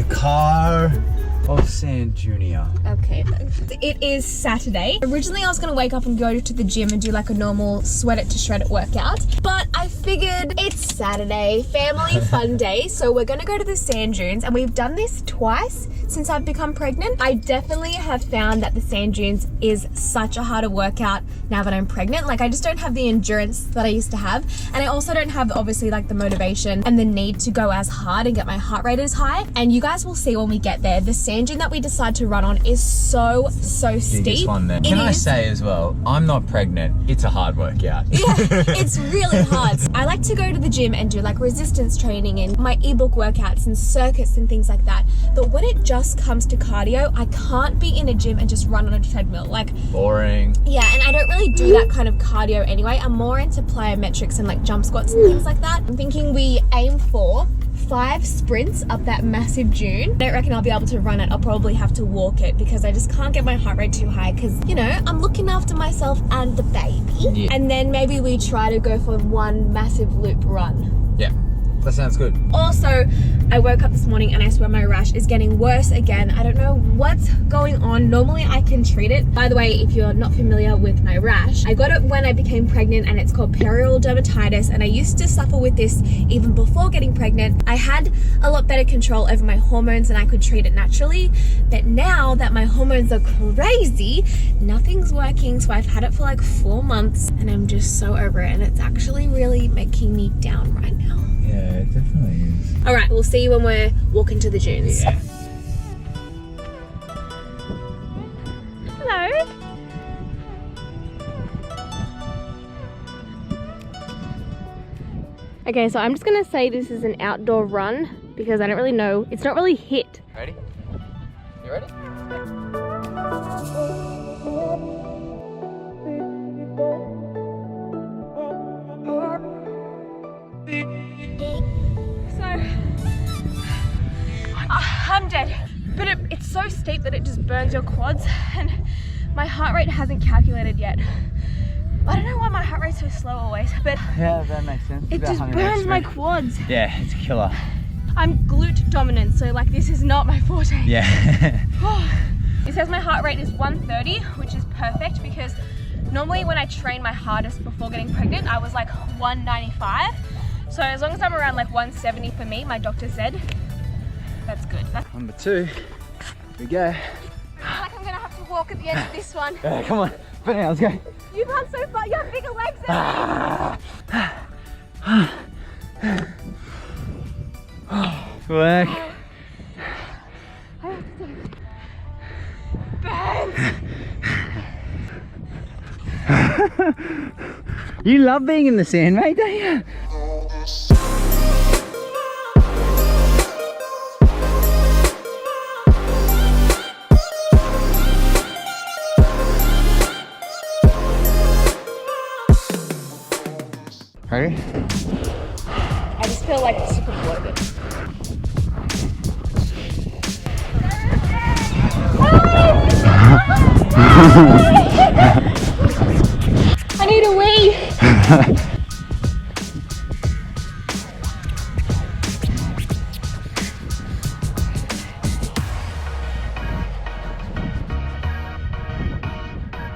The car of San Junior. Okay, it is Saturday. Originally I was gonna wake up and go to the gym and do like a normal sweat it to shred it workout, but I figured it's Saturday, family fun day, so we're gonna go to the sand dunes, and we've done this twice since I've become pregnant. I definitely have found that the sand dunes is such a harder workout now that I'm pregnant. Like, I just don't have the endurance that I used to have, and I also don't have obviously like the motivation and the need to go as hard and get my heart rate as high. And you guys will see when we get there, the sand dune that we decide to run on is so steep. One there. Can I say as well, I'm not pregnant, it's a hard workout. Yeah, it's really hard. I like to go to the gym and do like resistance training and my EBOOK workouts and circuits and things like that, but when it just comes to cardio, I can't be in a gym and just run on a treadmill. Like, boring. Yeah, and I don't really do that kind of cardio anyway. I'm more into plyometrics and like jump squats and things like that. I'm thinking we aim for 5 sprints up that massive dune. I don't reckon I'll be able to run it. I'll probably have to walk it because I just can't get my heart rate too high because, you know, I'm looking after myself and the baby. Yeah. And then maybe we try to go for one massive loop run. Yeah, that sounds good. Also, I woke up this morning and I swear my rash is getting worse again. I don't know what's going on. Normally I can treat it. By the way, if you're not familiar with my rash, I got it when I became pregnant and it's called perioral dermatitis, and I used to suffer with this even before getting pregnant. I had a lot better control over my hormones and I could treat it naturally, but now that my hormones are crazy, nothing's working. So I've had it for like 4 months and I'm just so over it, and it's actually really making me down right now. Yeah, it definitely is. All right, we'll see you when we're walking to the dunes. Yeah. Hello. Okay, so I'm just gonna say this is an outdoor run because I don't really know. It's not really hit. Ready? You ready? I'm dead, but it's so steep that it just burns your quads, and my heart rate hasn't calculated yet. I don't know why my heart rate's so slow always, but Yeah, that makes sense. it just burns my quads. Yeah, it's a killer. I'm glute dominant, so like this is not my forte. Yeah. It says my heart rate is 130, which is perfect because normally when I train my hardest before getting pregnant, I was like 195. So as long as I'm around like 170 for me, my doctor said, that's good. Number 2. Here we go. I feel like I'm gonna have to walk at the end of this one. Yeah, come on. But now, let's go. You've run so far, you have bigger legs than me. Good work. I have to do burns. You love being in the sand, mate, don't you? Ready? I just feel like super bloated. I need a wee.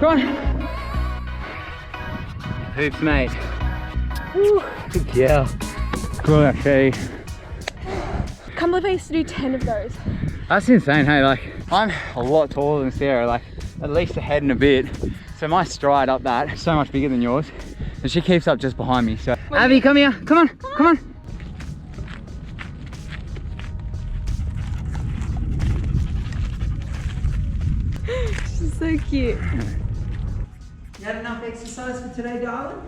Go on. Hoops, mate. Woo, good girl. Good, okay. Can't believe I used to do 10 of those. That's insane, hey, like, I'm a lot taller than Sarah, like, at least a head and a bit. So my stride up that is so much bigger than yours. And she keeps up just behind me, so. Abby, come here, come on, come on. She's so cute. You had enough exercise for today, darling?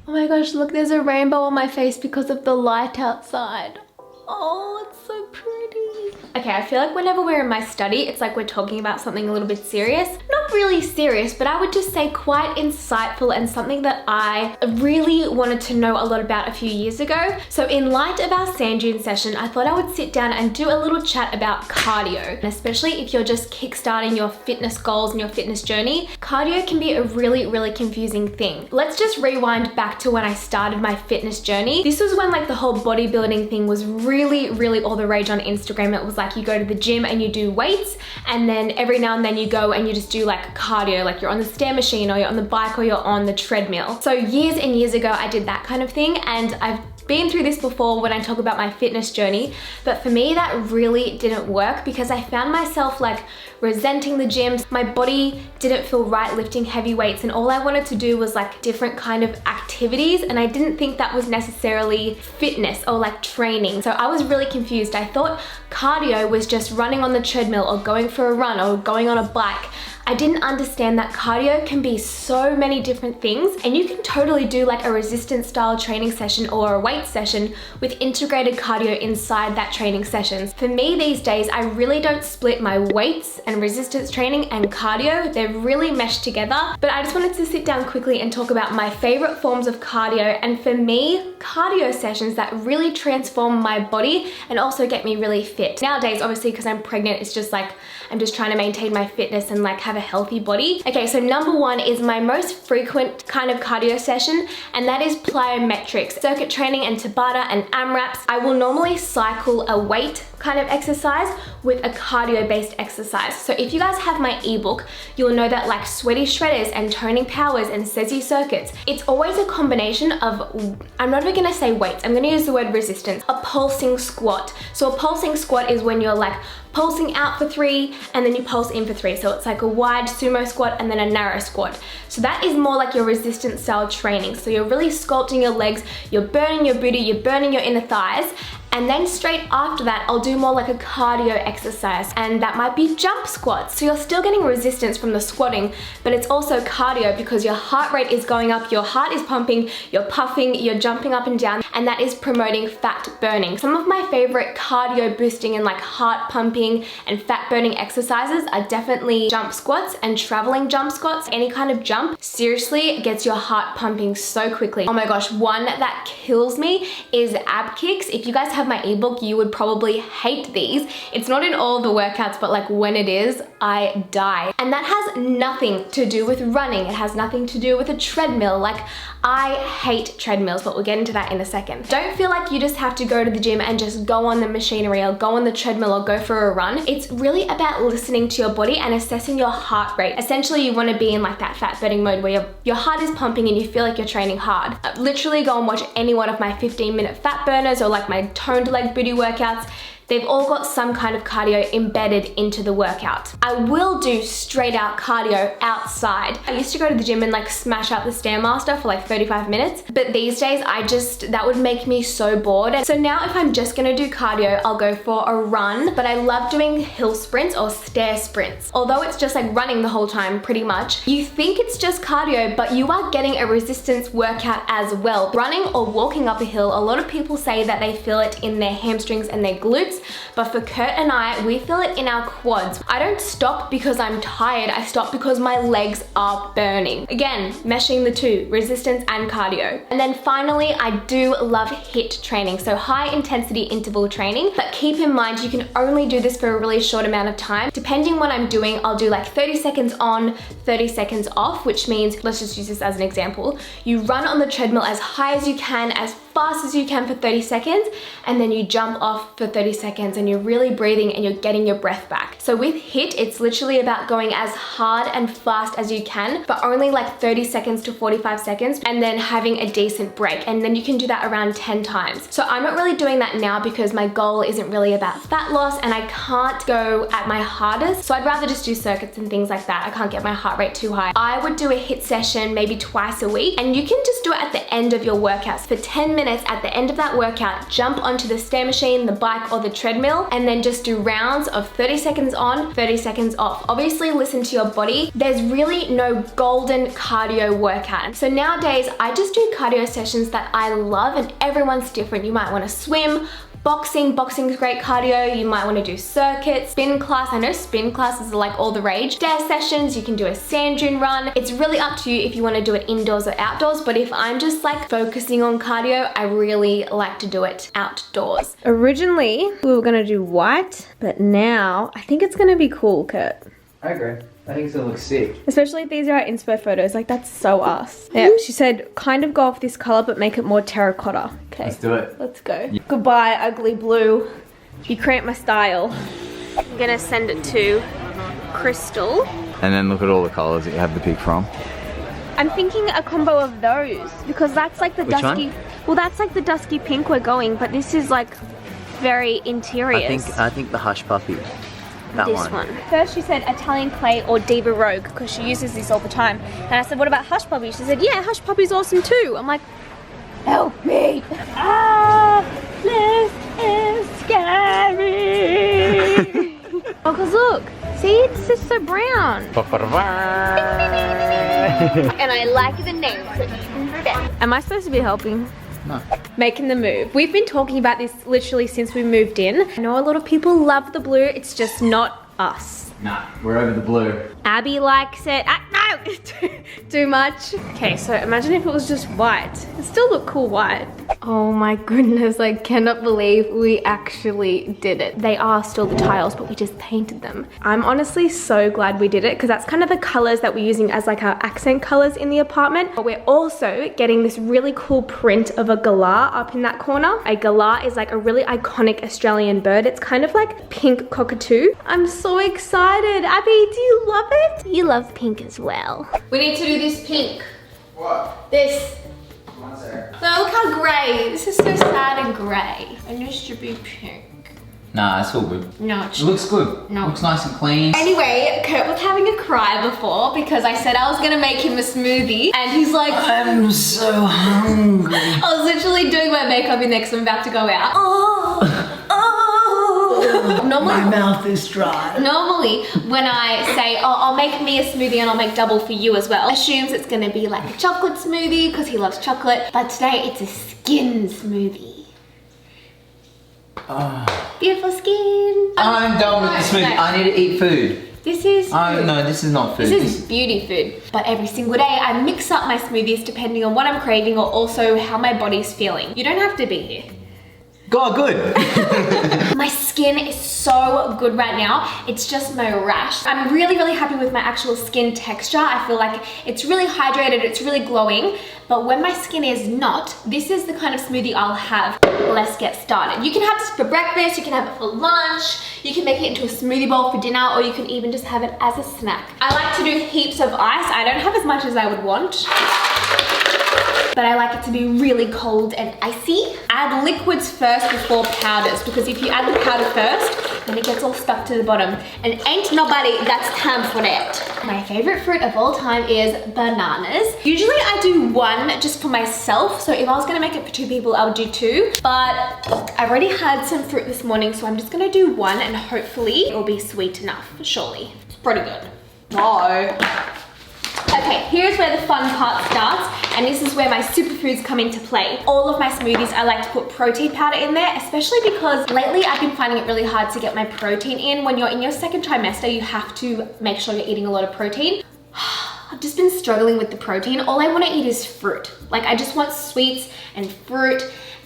Oh my gosh, look, there's a rainbow on my face because of the light outside. Oh, it's so pretty. Okay, I feel like whenever we're in my study, it's like we're talking about something a little bit serious. Not not really serious, but I would just say quite insightful and something that I really wanted to know a lot about a few years ago. So in light of our sand dune session, I thought I would sit down and do a little chat about cardio. And especially if you're just kickstarting your fitness goals and your fitness journey, cardio can be a really confusing thing. Let's just rewind back to when I started my fitness journey. This was when like the whole bodybuilding thing was really all the rage on Instagram. It was like you go to the gym and you do weights, and then every now and then you go and you just do like cardio, like you're on the stair machine or you're on the bike or you're on the treadmill. So years and years ago I did that kind of thing, and I've been through this before when I talk about my fitness journey, but for me that really didn't work because I found myself like resenting the gym. My body didn't feel right lifting heavy weights, and all I wanted to do was like different kind of activities, and I didn't think that was necessarily fitness or like training. So I was really confused. I thought cardio was just running on the treadmill or going for a run or going on a bike. I didn't understand that cardio can be so many different things, and you can totally do like a resistance style training session or a weight session with integrated cardio inside that training session. For me these days, I really don't split my weights and resistance training and cardio. They're really meshed together, but I just wanted to sit down quickly and talk about my favorite forms of cardio, and for me, cardio sessions that really transform my body and also get me really fit. Nowadays, obviously, because I'm pregnant, it's just like I'm just trying to maintain my fitness and like have a healthy body. Okay, so number one is my most frequent kind of cardio session, and that is plyometrics, circuit training and Tabata and AMRAPs. I will normally cycle a weight kind of exercise with a cardio based exercise. So if you guys have my ebook, you'll know that like sweaty shredders and toning powers and SESI circuits, it's always a combination of, I'm not even gonna say weights, I'm gonna use the word resistance, a pulsing squat. So a pulsing squat is when you're like pulsing out for 3 and then you pulse in for 3. So it's like a wide sumo squat and then a narrow squat. So that is more like your resistance style training. So you're really sculpting your legs, you're burning your booty, you're burning your inner thighs. And then straight after that, I'll do more like a cardio exercise, and that might be jump squats. So you're still getting resistance from the squatting, but it's also cardio because your heart rate is going up, your heart is pumping, you're puffing, you're jumping up and down, and that is promoting fat burning. Some of my favorite cardio boosting and like heart pumping and fat burning exercises are definitely jump squats and traveling jump squats. Any kind of jump seriously gets your heart pumping so quickly. Oh my gosh, one that kills me is ab kicks. If you guys have my ebook, you would probably hate these. It's not in all the workouts, but like when it is, I die. And that has nothing to do with running. It has nothing to do with a treadmill. Like, I hate treadmills, but we'll get into that in a second. Don't feel like you just have to go to the gym and just go on the machinery or go on the treadmill or go for a run. It's really about listening to your body and assessing your heart rate. Essentially, you want to be in like that fat burning mode where your heart is pumping and you feel like you're training hard. Literally go and watch any one of my 15-minute fat burners or like my toned leg booty workouts. They've all got some kind of cardio embedded into the workout. I will do straight out cardio outside. I used to go to the gym and like smash out the Stairmaster for like 35 minutes, but these days that would make me so bored. And so now if I'm just gonna do cardio, I'll go for a run, but I love doing hill sprints or stair sprints. Although it's just like running the whole time pretty much, you think it's just cardio, but you are getting a resistance workout as well. Running or walking up a hill, a lot of people say that they feel it in their hamstrings and their glutes, but for Kurt and I, we feel it in our quads. I don't stop because I'm tired, I stop because my legs are burning. Again, meshing the two, resistance and cardio. And then finally, I do love HIIT training, so high intensity interval training, but keep in mind you can only do this for a really short amount of time. Depending what I'm doing, I'll do like 30 seconds on, 30 seconds off, which means, let's just use this as an example. You run on the treadmill as high as you can, as fast as you can for 30 seconds, and then you jump off for 30 seconds and you're really breathing and you're getting your breath back. So with HIIT, it's literally about going as hard and fast as you can, but only like 30 seconds to 45 seconds, and then having a decent break. And then you can do that around 10 times. So I'm not really doing that now because my goal isn't really about fat loss and I can't go at my hardest. So I'd rather just do circuits and things like that. I can't get my heart rate too high. I would do a HIIT session maybe twice a week, and you can just do it at the end of your workouts. For 10 minutes at the end of that workout, jump onto the stair machine, the bike or the treadmill, and then just do rounds of 30 seconds on, 30 seconds off. Obviously listen to your body. There's really no golden cardio workout. So nowadays I just do cardio sessions that I love, and everyone's different. You might want to swim, Boxing is great cardio. You might want to do circuits, spin class. I know spin classes are like all the rage. Dare sessions, you can do a sand dune run. It's really up to you if you want to do it indoors or outdoors, but if I'm just like focusing on cardio, I really like to do it outdoors. Originally, we were gonna do white, but now I think it's gonna be cool, Kurt. I agree. I think it's gonna look sick. Especially if these are our inspo photos, like that's so us. Yeah, she said kind of go off this color but make it more terracotta. Okay. Let's do it. Let's go. Yeah. Goodbye, ugly blue. You cramp my style. I'm gonna send it to Crystal. And then look at all the colors that you have to pick from. I'm thinking a combo of those because that's like the Which dusky. one? Well, that's like the dusky pink we're going, but this is like very interior. I think the Hush Puppy. That This one. First she said Italian clay or Diva Rogue because she uses this all the time. And I said, what about Hush Puppy? She said, yeah, Hush Puppy's awesome too. I'm like, help me. Ah, this is scary. Oh, because look, see, it's just so brown. And I like the name. Am I supposed to be helping? No. Making the move. We've been talking about this literally since we moved in. I know a lot of people love the blue, it's just not us. Nah, we're over the blue. Abby likes it. No, too much. Okay, so imagine if it was just white. It still look cool white. Oh my goodness, I cannot believe we actually did it. They are still the tiles, but we just painted them. I'm honestly so glad we did it because that's kind of the colors that we're using as like our accent colors in the apartment. But we're also getting this really cool print of a galah up in that corner. A galah is like a really iconic Australian bird. It's kind of like pink cockatoo. I'm so excited. Abby, do you love it? You love pink as well. We need to do this pink. What? This. One sec. No, look how grey. This is so sad and grey. It needs to be pink. Nah, it's all good. No, It looks good. No. Looks nice and clean. Anyway, Kurt was having a cry before because I said I was gonna make him a smoothie and he's like, I'm so hungry. I was literally doing my makeup in there because I'm about to go out. Normally, My mouth is dry. Normally, when I say, oh, I'll make me a smoothie and I'll make double for you as well, assumes it's gonna be like a chocolate smoothie because he loves chocolate, but today it's a skin smoothie. Beautiful skin. I'm done with the smoothie. No. I need to eat food. This is Oh no, this is not food. This is beauty food. But every single day I mix up my smoothies depending on what I'm craving or also how my body's feeling. You don't have to be here. God, good. My skin is so good right now. It's just my rash. I'm really, really happy with my actual skin texture. I feel like it's really hydrated, it's really glowing. But when my skin is not, this is the kind of smoothie I'll have. Let's get started. You can have this for breakfast, you can have it for lunch, you can make it into a smoothie bowl for dinner, or you can even just have it as a snack. I like to do heaps of ice. I don't have as much as I would want, but I like it to be really cold and icy. Add liquids first before powders, because if you add the powder first, then it gets all stuck to the bottom. And ain't nobody got time for that. My favorite fruit of all time is bananas. Usually I do one just for myself, so if I was gonna make it for 2 people, I would do 2. But I've already had some fruit this morning, so I'm just gonna do 1 and hopefully it'll be sweet enough, surely. It's pretty good. No. Okay, here's where the fun part starts, and this is where my superfoods come into play. All of my smoothies, I like to put protein powder in there, especially because lately I've been finding it really hard to get my protein in. When you're in your 2nd trimester, you have to make sure you're eating a lot of protein. I've just been struggling with the protein. All I want to eat is fruit. Like, I just want sweets and fruit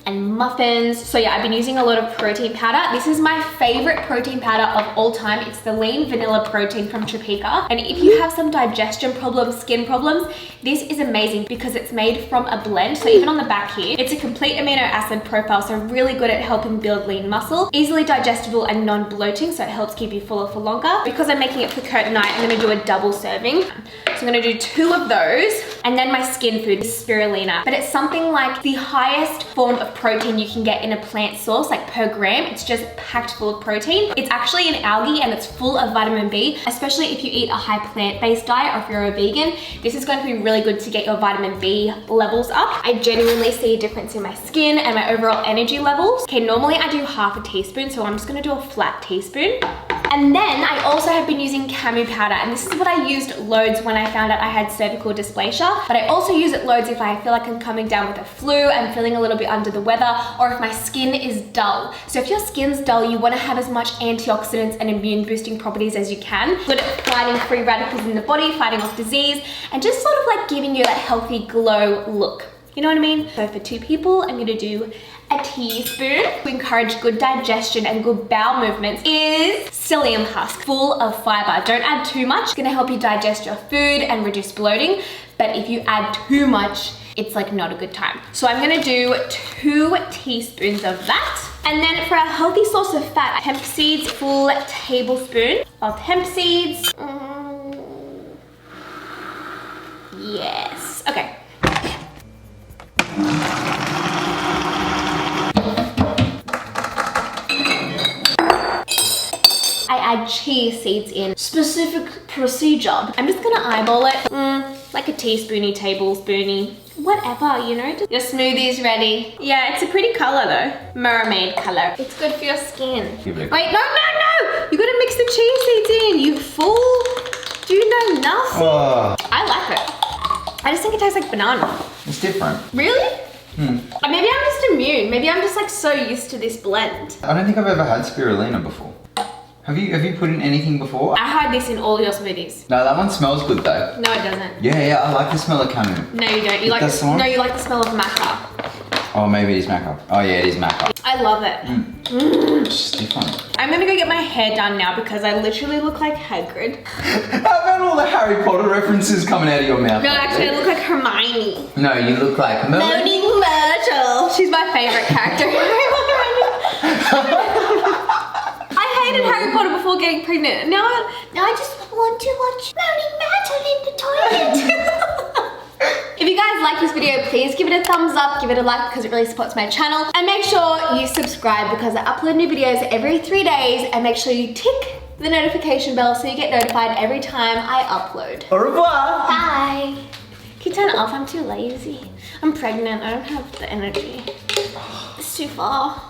and muffins. So yeah, I've been using a lot of protein powder. This is my favorite protein powder of all time. It's the lean vanilla protein from Topeka. And if you have some digestion problems, skin problems, this is amazing because it's made from a blend. So even on the back here, it's a complete amino acid profile. So really good at helping build lean muscle, easily digestible and non-bloating. So it helps keep you fuller for longer. Because I'm making it for Kurt and I'm gonna do a double serving. So I'm gonna do 2 of those. And then my skin food is spirulina. But it's something like the highest form of protein you can get in a plant source, like per gram. It's just packed full of protein. It's actually an algae and it's full of vitamin B, especially if you eat a high plant-based diet or if you're a vegan. This is going to be really good to get your vitamin B levels up. I genuinely see a difference in my skin and my overall energy levels. Okay, normally I do half a teaspoon, so I'm just gonna do a flat teaspoon. And then I also have been using camu powder, and this is what I used loads when I found out I had cervical dysplasia. but I also use it loads if I feel like I'm coming down with a flu, I'm feeling a little bit under the weather, or if my skin is dull. So if your skin's dull, you want to have as much antioxidants and immune boosting properties as you can. Good at fighting free radicals in the body, fighting off disease, and just sort of like giving you that healthy glow look. You know what I mean? So for 2 people, I'm gonna do a teaspoon to encourage good digestion and good bowel movements is psyllium husk, full of fiber. Don't add too much. It's gonna help you digest your food and reduce bloating. But if you add too much, it's like not a good time. So I'm gonna do 2 teaspoons of that. And then for a healthy source of fat, hemp seeds, full tablespoon of hemp seeds. Yes, okay. I add chia seeds in. Specific procedure. I'm just gonna eyeball it. Like a teaspoony, tablespoony, whatever, you know. Your smoothie's ready. Yeah, it's a pretty color though. Mermaid color. It's good for your skin. Wait, no! You gotta mix the chia seeds in, you fool. Do you know nothing? I like it. I just think it tastes like banana. It's different. Really? Maybe I'm just immune. Maybe I'm just like so used to this blend. I don't think I've ever had spirulina before. Have you put in anything before? I had this in all your smoothies. No, that one smells good though. No, it doesn't. Yeah, I like the smell of canoe. No, you don't. You like the smell of maca. Oh, maybe it is maca. Oh yeah, it is maca. I love it. It's just different. I'm gonna go get my hair done now because I literally look like Hagrid. How about all the Harry Potter references coming out of your mouth? No, actually I look like Hermione. No, you look like Moaning Myrtle. She's my favorite character. I hated Harry Potter before getting pregnant. Now I just want to watch Moaning Myrtle in the toilet. If you guys like this video, please give it a thumbs up, give it a like because it really supports my channel. And make sure you subscribe because I upload new videos every 3 days, and make sure you tick the notification bell so you get notified every time I upload. Au revoir. Bye. Can you turn it off? I'm too lazy. I'm pregnant, I don't have the energy. It's too far.